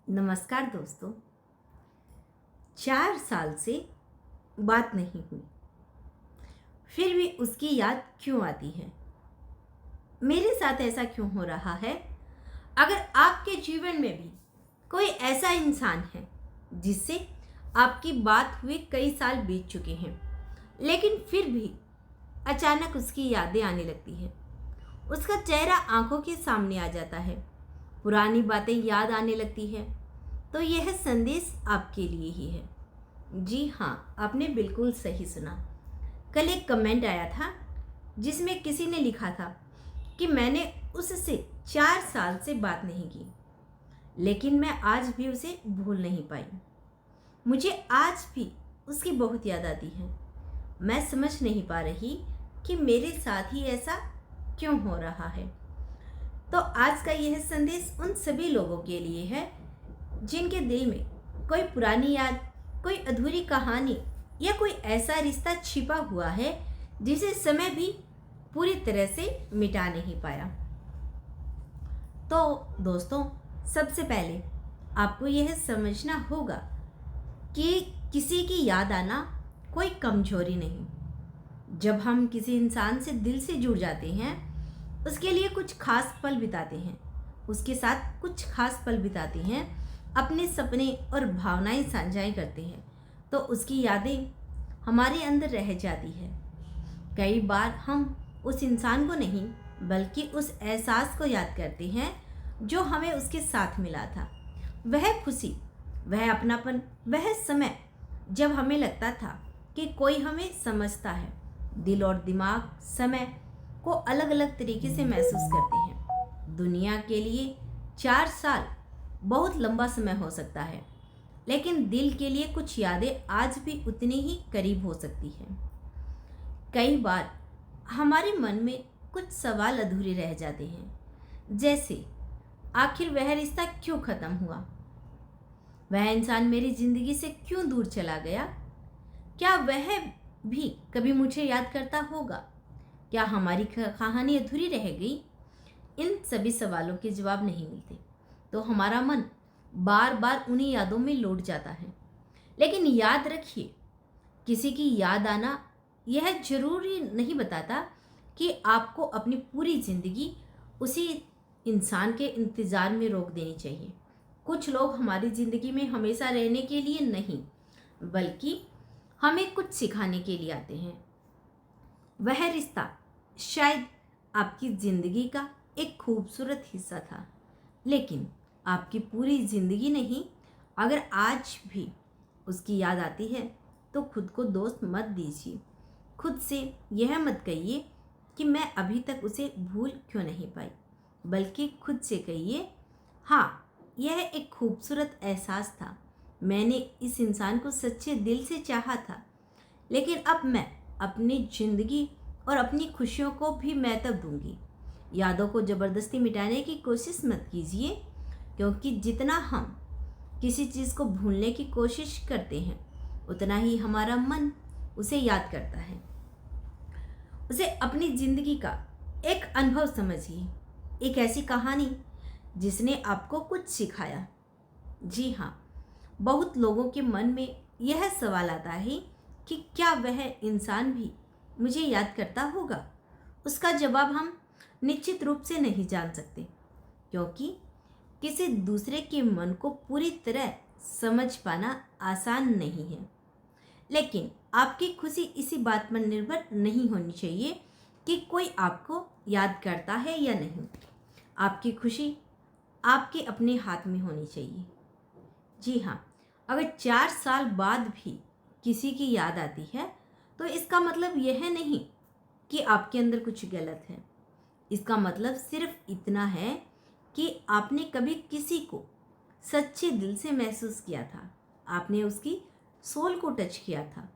नमस्कार दोस्तों। 4 साल से बात नहीं हुई, फिर भी उसकी याद क्यों आती है? मेरे साथ ऐसा क्यों हो रहा है? अगर आपके जीवन में भी कोई ऐसा इंसान है जिससे आपकी बात हुए कई साल बीत चुके हैं, लेकिन फिर भी अचानक उसकी यादें आने लगती हैं, उसका चेहरा आंखों के सामने आ जाता है, पुरानी बातें याद आने लगती है, तो यह संदेश आपके लिए ही है। जी हाँ, आपने बिल्कुल सही सुना। कल एक कमेंट आया था जिसमें किसी ने लिखा था कि मैंने उससे 4 साल से बात नहीं की, लेकिन मैं आज भी उसे भूल नहीं पाई। मुझे आज भी उसकी बहुत याद आती है। मैं समझ नहीं पा रही कि मेरे साथ ही ऐसा क्यों हो रहा है। तो आज का यह संदेश उन सभी लोगों के लिए है जिनके दिल में कोई पुरानी याद, कोई अधूरी कहानी या कोई ऐसा रिश्ता छिपा हुआ है जिसे समय भी पूरी तरह से मिटा नहीं पाया। तो दोस्तों, सबसे पहले आपको यह समझना होगा कि किसी की याद आना कोई कमजोरी नहीं। जब हम किसी इंसान से दिल से जुड़ जाते हैं, उसके लिए कुछ खास पल बिताते हैं, उसके साथ कुछ खास पल बिताते हैं, अपने सपने और भावनाएं साझाएं करते हैं, तो उसकी यादें हमारे अंदर रह जाती है। कई बार हम उस इंसान को नहीं बल्कि उस एहसास को याद करते हैं जो हमें उसके साथ मिला था। वह खुशी, वह अपनापन, वह समय जब हमें लगता था कि कोई हमें समझता है। दिल और दिमाग समय को अलग अलग तरीके से महसूस करते हैं। दुनिया के लिए 4 साल बहुत लंबा समय हो सकता है, लेकिन दिल के लिए कुछ यादें आज भी उतनी ही करीब हो सकती हैं। कई बार हमारे मन में कुछ सवाल अधूरे रह जाते हैं, जैसे आखिर वह रिश्ता क्यों खत्म हुआ? वह इंसान मेरी जिंदगी से क्यों दूर चला गया? क्या वह भी कभी मुझे याद करता होगा? क्या हमारी कहानी अधूरी रह गई? इन सभी सवालों के जवाब नहीं मिलते, तो हमारा मन बार बार उन्हीं यादों में लौट जाता है। लेकिन याद रखिए, किसी की याद आना यह जरूरी नहीं बताता कि आपको अपनी पूरी जिंदगी उसी इंसान के इंतजार में रोक देनी चाहिए। कुछ लोग हमारी जिंदगी में हमेशा रहने के लिए नहीं, बल्कि हमें कुछ सिखाने के लिए आते हैं। वह रिश्ता शायद आपकी जिंदगी का एक खूबसूरत हिस्सा था, लेकिन आपकी पूरी जिंदगी नहीं। अगर आज भी उसकी याद आती है तो खुद को दोस्त मत दीजिए। खुद से यह मत कहिए कि मैं अभी तक उसे भूल क्यों नहीं पाई, बल्कि खुद से कहिए, हाँ, यह एक खूबसूरत एहसास था। मैंने इस इंसान को सच्चे दिल से चाहा था, लेकिन अब मैं अपनी जिंदगी और अपनी खुशियों को भी महत्व दूंगी। यादों को ज़बरदस्ती मिटाने की कोशिश मत कीजिए, क्योंकि जितना हम किसी चीज़ को भूलने की कोशिश करते हैं, उतना ही हमारा मन उसे याद करता है। उसे अपनी ज़िंदगी का एक अनुभव समझिए, एक ऐसी कहानी जिसने आपको कुछ सिखाया। जी हाँ, बहुत लोगों के मन में यह सवाल आता है कि क्या वह इंसान भी मुझे याद करता होगा? उसका जवाब हम निश्चित रूप से नहीं जान सकते, क्योंकि किसी दूसरे के मन को पूरी तरह समझ पाना आसान नहीं है। लेकिन आपकी खुशी इसी बात पर निर्भर नहीं होनी चाहिए कि कोई आपको याद करता है या नहीं। आपकी खुशी आपके अपने हाथ में होनी चाहिए। जी हाँ, अगर 4 साल बाद भी किसी की याद आती है, तो इसका मतलब यह नहीं कि आपके अंदर कुछ गलत है। इसका मतलब सिर्फ इतना है कि आपने कभी किसी को सच्चे दिल से महसूस किया था, आपने उसकी सोल को टच किया था।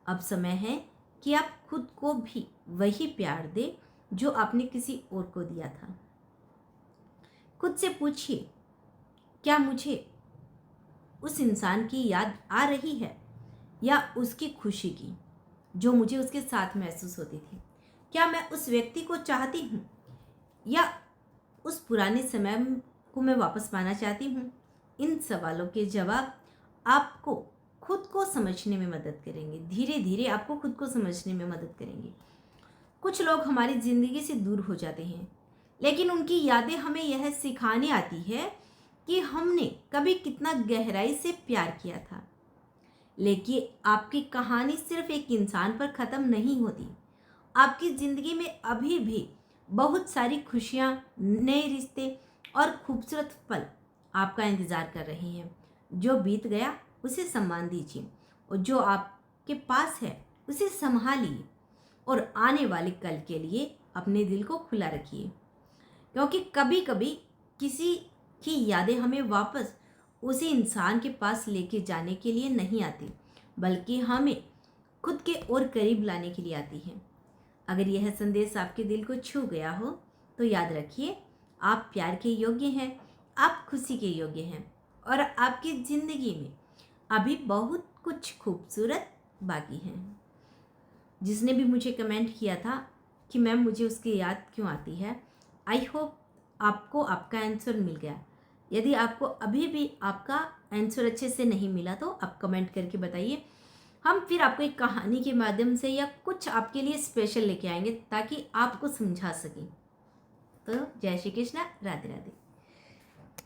अब समय है कि आप खुद को भी वही प्यार दें जो आपने किसी और को दिया था। खुद से पूछिए, क्या मुझे उस इंसान की याद आ रही है या उसकी खुशी की, जो मुझे उसके साथ महसूस होती थी? क्या मैं उस व्यक्ति को चाहती हूँ या उस पुराने समय को मैं वापस पाना चाहती हूँ? इन सवालों के जवाब आपको खुद को समझने में मदद करेंगे। धीरे धीरे आपको खुद को समझने में मदद करेंगे। कुछ लोग हमारी ज़िंदगी से दूर हो जाते हैं, लेकिन उनकी यादें हमें यह सिखाने आती है कि हमने कभी कितना गहराई से प्यार किया था। लेकिन आपकी कहानी सिर्फ एक इंसान पर ख़त्म नहीं होती। आपकी ज़िंदगी में अभी भी बहुत सारी खुशियाँ, नए रिश्ते और खूबसूरत पल आपका इंतज़ार कर रहे हैं। जो बीत गया उसे सम्मान दीजिए और जो आपके पास है उसे संभालिए और आने वाले कल के लिए अपने दिल को खुला रखिए, क्योंकि कभी कभी किसी की यादें हमें वापस उसी इंसान के पास लेके जाने के लिए नहीं आती, बल्कि हमें खुद के और करीब लाने के लिए आती हैं। अगर यह संदेश आपके दिल को छू गया हो तो याद रखिए, आप प्यार के योग्य हैं, आप खुशी के योग्य हैं और आपकी ज़िंदगी में अभी बहुत कुछ खूबसूरत बाकी है। जिसने भी मुझे कमेंट किया था कि मैम मुझे उसकी याद क्यों आती है, आई होप आपको आपका आंसर मिल गया। यदि आपको अभी भी आपका आंसर अच्छे से नहीं मिला तो आप कमेंट करके बताइए। हम फिर आपको एक कहानी के माध्यम से या कुछ आपके लिए स्पेशल लेके आएंगे ताकि आपको समझा सकें। तो जय श्री कृष्णा, राधे राधे।